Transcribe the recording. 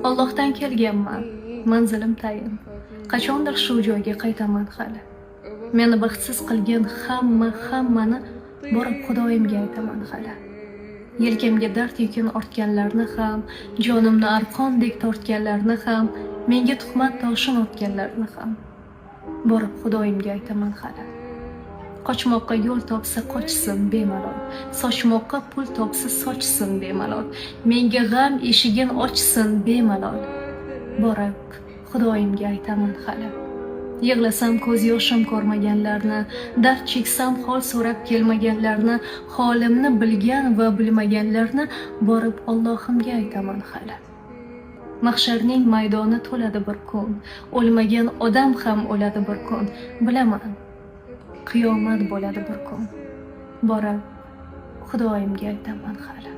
Allohdan kelganman, manzilim tayin. Qachondir shu joyga qaytaman hali. Meni baxtsiz qilgan hammani borib Xudoyimga aytaman hali. Yelkamga dard yukin ortganlarni ham, jonimni arqondek tortganlarni ham, menga tuhmat toshin otganlarni ham borib Xudoyimga aytaman hali. Qochmoqqa yo'l topsa qochsin bemalol, sochmoqqa pul topsa sochsin bemalol, menga g'am eshigin ochsin bemalol, borib Xudoyimga aytaman hali. Yig'lasam ko'z yoshim ko'rmaganlarni, dard cheksam hol so'rab kelmaganlarni, holimni bilgan va bilmaganlarni borib Allohimga aytaman hali. Mahsharning maydoni to'ladi bir kun, o'lmagan odam ham o'ladi bir kun, bilaman. Qiyomat bo'ladi bir kun, borib Xudoyimga aytaman hali.